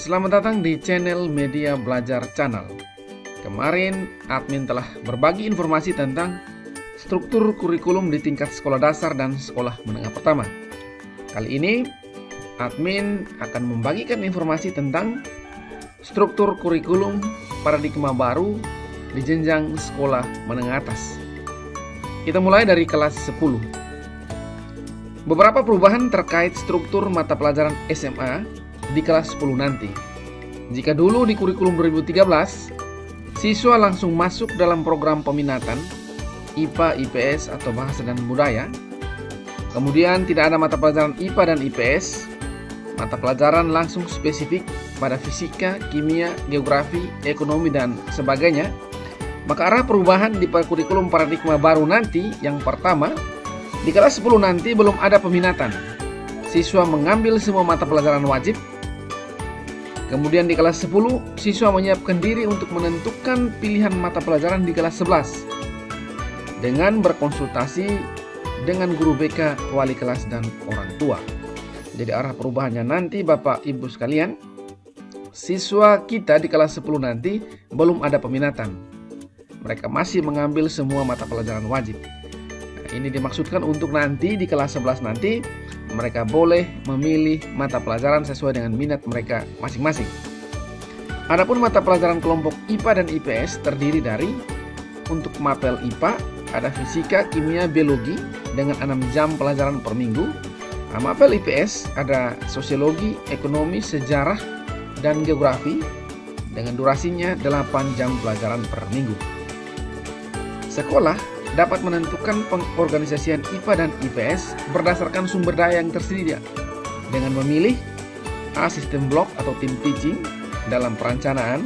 Selamat datang di channel Media Belajar Channel. Kemarin admin telah berbagi informasi tentang struktur kurikulum di tingkat sekolah dasar dan sekolah menengah pertama. Kali ini admin akan membagikan informasi tentang struktur kurikulum paradigma baru di jenjang sekolah menengah atas. Kita mulai dari kelas 10. Beberapa perubahan terkait struktur mata pelajaran SMA di kelas 10 nanti. Jika dulu di kurikulum 2013, siswa langsung masuk dalam program peminatan IPA, IPS atau Bahasa dan Budaya. Kemudian tidak ada mata pelajaran IPA dan IPS. Mata pelajaran langsung spesifik pada fisika, kimia, geografi, ekonomi, dan sebagainya. Maka arah perubahan di kurikulum paradigma baru nanti, yang pertama, di kelas 10 nanti belum ada peminatan. Siswa mengambil semua mata pelajaran wajib. Kemudian di kelas 10, siswa menyiapkan diri untuk menentukan pilihan mata pelajaran di kelas 11 dengan berkonsultasi dengan guru BK, wali kelas, dan orang tua. Jadi arah perubahannya nanti Bapak Ibu sekalian, siswa kita di kelas 10 nanti belum ada peminatan. Mereka masih mengambil semua mata pelajaran wajib. Nah, ini dimaksudkan untuk nanti di kelas 11 nanti mereka boleh memilih mata pelajaran sesuai dengan minat mereka masing-masing. Adapun mata pelajaran kelompok IPA dan IPS terdiri dari, untuk mapel IPA ada fisika, kimia, biologi dengan 6 jam pelajaran per minggu. Mapel IPS ada sosiologi, ekonomi, sejarah, dan geografi dengan durasinya 8 jam pelajaran per minggu. Sekolah dapat menentukan pengorganisasian IPA dan IPS berdasarkan sumber daya yang tersedia dengan memilih A. Sistem blok atau tim teaching dalam perencanaan,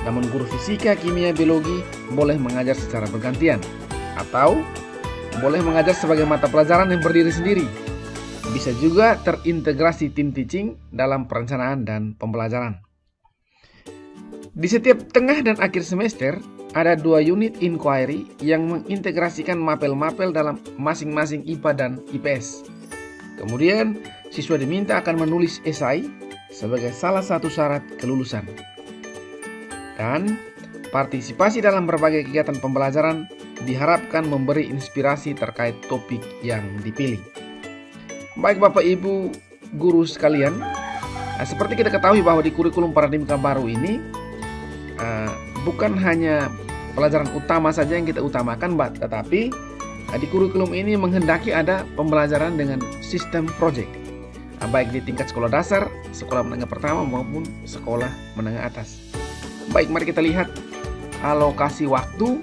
namun guru fisika, kimia, biologi boleh mengajar secara bergantian atau boleh mengajar sebagai mata pelajaran yang berdiri sendiri. Bisa juga terintegrasi tim teaching dalam perencanaan dan pembelajaran. Di setiap tengah dan akhir semester ada 2 unit inquiry yang mengintegrasikan mapel-mapel dalam masing-masing IPA dan IPS. Kemudian, siswa diminta akan menulis esai sebagai salah satu syarat kelulusan. Dan partisipasi dalam berbagai kegiatan pembelajaran diharapkan memberi inspirasi terkait topik yang dipilih. Baik Bapak Ibu guru sekalian, seperti kita ketahui bahwa di kurikulum paradigma baru ini bukan hanya pelajaran utama saja yang kita utamakan, tetapi di kurikulum ini menghendaki ada pembelajaran dengan sistem project, baik di tingkat sekolah dasar, sekolah menengah pertama maupun sekolah menengah atas. Baik, mari kita lihat alokasi waktu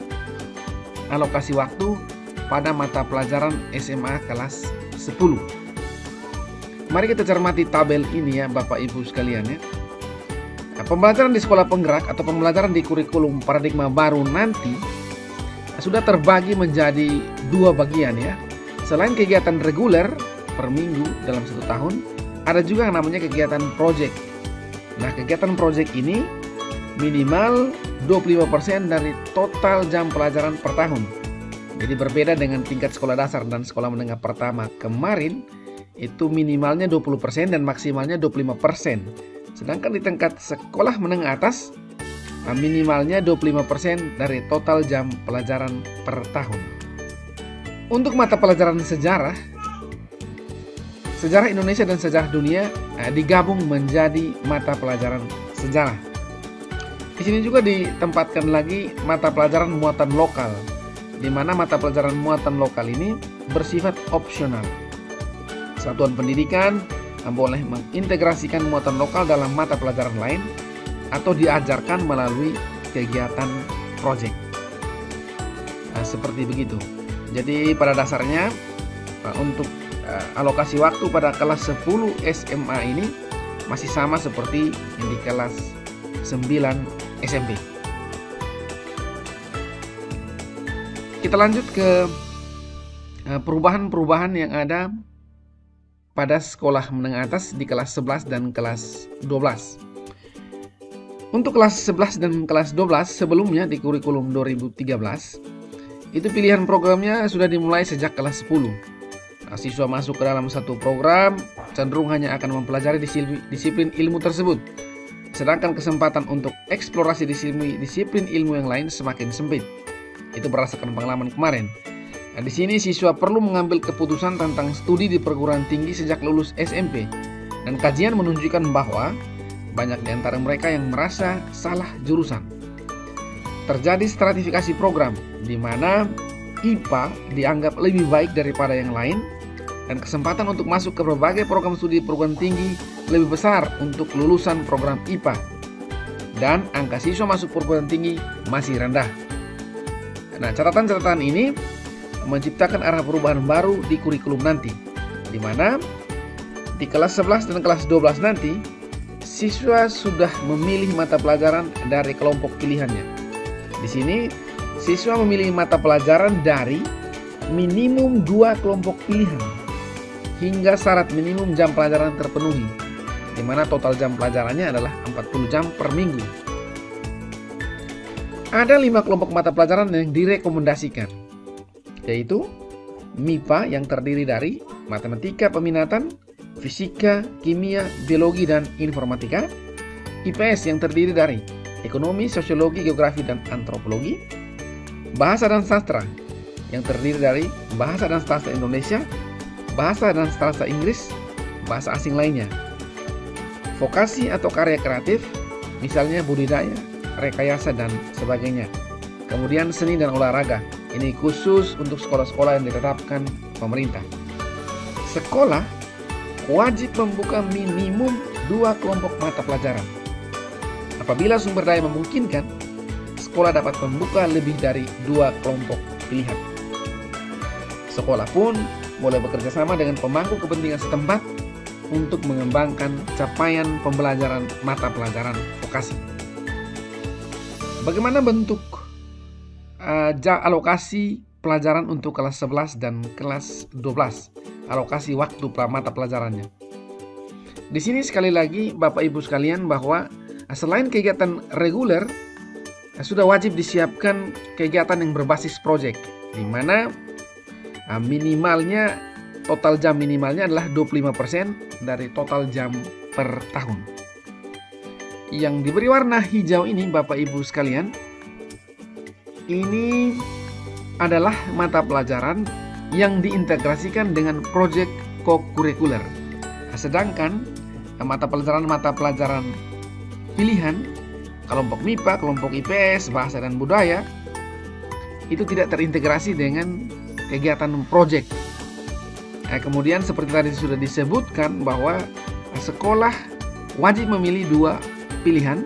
pada mata pelajaran SMA kelas 10. Mari kita cermati tabel ini ya Bapak Ibu sekalian ya. Nah, pembelajaran di sekolah penggerak atau pembelajaran di kurikulum paradigma baru nanti sudah terbagi menjadi 2 bagian ya. Selain kegiatan reguler per minggu dalam 1 tahun, ada juga yang namanya kegiatan project. Nah, kegiatan project ini minimal 25% dari total jam pelajaran per tahun. Jadi berbeda dengan tingkat sekolah dasar dan sekolah menengah pertama kemarin, itu minimalnya 20% dan maksimalnya 25%. Sedangkan di tingkat sekolah menengah atas, minimalnya 25% dari total jam pelajaran per tahun. Untuk mata pelajaran sejarah Indonesia dan sejarah dunia digabung menjadi mata pelajaran sejarah. Di sini juga ditempatkan lagi mata pelajaran muatan lokal, di mana mata pelajaran muatan lokal ini bersifat opsional. Satuan pendidikan boleh mengintegrasikan muatan lokal dalam mata pelajaran lain atau diajarkan melalui kegiatan project. Seperti begitu. Jadi pada dasarnya untuk alokasi waktu pada kelas 10 SMA ini masih sama seperti yang di kelas 9 SMP. Kita lanjut ke perubahan-perubahan yang ada pada sekolah menengah atas di kelas 11 dan kelas 12. Untuk kelas 11 dan kelas 12 sebelumnya di kurikulum 2013, itu pilihan programnya sudah dimulai sejak kelas 10. Siswa masuk ke dalam satu program cenderung hanya akan mempelajari disiplin ilmu tersebut. sedangkan kesempatan untuk eksplorasi disiplin ilmu yang lain semakin sempit. Itu berdasarkan pengalaman kemarin. Nah, di sini siswa perlu mengambil keputusan tentang studi di perguruan tinggi sejak lulus SMP, dan kajian menunjukkan bahwa banyak di antara mereka yang merasa salah jurusan. Terjadi stratifikasi program, di mana IPA dianggap lebih baik daripada yang lain, dan kesempatan untuk masuk ke berbagai program studi perguruan tinggi lebih besar untuk lulusan program IPA, dan angka siswa masuk perguruan tinggi masih rendah. Nah, catatan-catatan ini menciptakan arah perubahan baru di kurikulum nanti, di mana di kelas 11 dan kelas 12 nanti siswa sudah memilih mata pelajaran dari kelompok pilihannya. Di sini siswa memilih mata pelajaran dari minimum 2 kelompok pilihan hingga syarat minimum jam pelajaran terpenuhi, di mana total jam pelajarannya adalah 40 jam per minggu. Ada 5 kelompok mata pelajaran yang direkomendasikan, yaitu MIPA yang terdiri dari matematika peminatan, fisika, kimia, biologi, dan informatika. IPS yang terdiri dari ekonomi, sosiologi, geografi, dan antropologi. Bahasa dan sastra yang terdiri dari bahasa dan sastra Indonesia, bahasa dan sastra Inggris, bahasa asing lainnya. Vokasi atau karya kreatif, misalnya budidaya, rekayasa, dan sebagainya. Kemudian seni dan olahraga, ini khusus untuk sekolah-sekolah yang ditetapkan pemerintah. Sekolah wajib membuka minimum 2 kelompok mata pelajaran. Apabila sumber daya memungkinkan, sekolah dapat membuka lebih dari 2 kelompok pilihan. Sekolah pun boleh bekerja sama dengan pemangku kepentingan setempat untuk mengembangkan capaian pembelajaran mata pelajaran vokasi. Bagaimana bentuk alokasi pelajaran untuk kelas 11 dan kelas 12? Alokasi waktu mata pelajarannya. Di sini sekali lagi Bapak Ibu sekalian bahwa selain kegiatan reguler, sudah wajib disiapkan kegiatan yang berbasis proyek, di mana minimalnya total jam minimalnya adalah 25% dari total jam per tahun. Yang diberi warna hijau ini Bapak Ibu sekalian, ini adalah mata pelajaran yang diintegrasikan dengan proyek co-kurikuler. Sedangkan mata pelajaran pilihan, kelompok MIPA, kelompok IPS, bahasa dan budaya, itu tidak terintegrasi dengan kegiatan proyek. Kemudian seperti tadi sudah disebutkan bahwa sekolah wajib memilih 2 pilihan,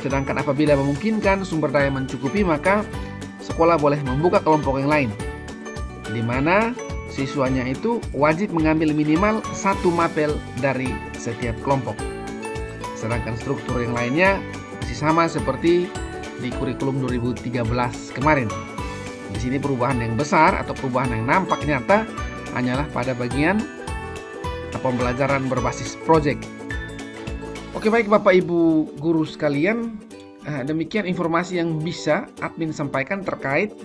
sedangkan apabila memungkinkan sumber daya mencukupi, maka sekolah boleh membuka kelompok yang lain, di mana siswanya itu wajib mengambil minimal 1 mapel dari setiap kelompok. Sedangkan struktur yang lainnya masih sama seperti di kurikulum 2013 kemarin. Di sini perubahan yang besar atau perubahan yang nampak nyata hanyalah pada bagian pembelajaran berbasis proyek. Oke, baik Bapak Ibu guru sekalian, demikian informasi yang bisa admin sampaikan terkait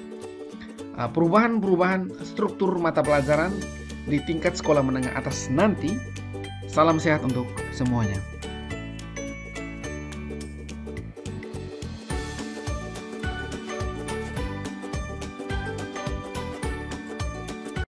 perubahan-perubahan struktur mata pelajaran di tingkat sekolah menengah atas nanti. Salam sehat untuk semuanya.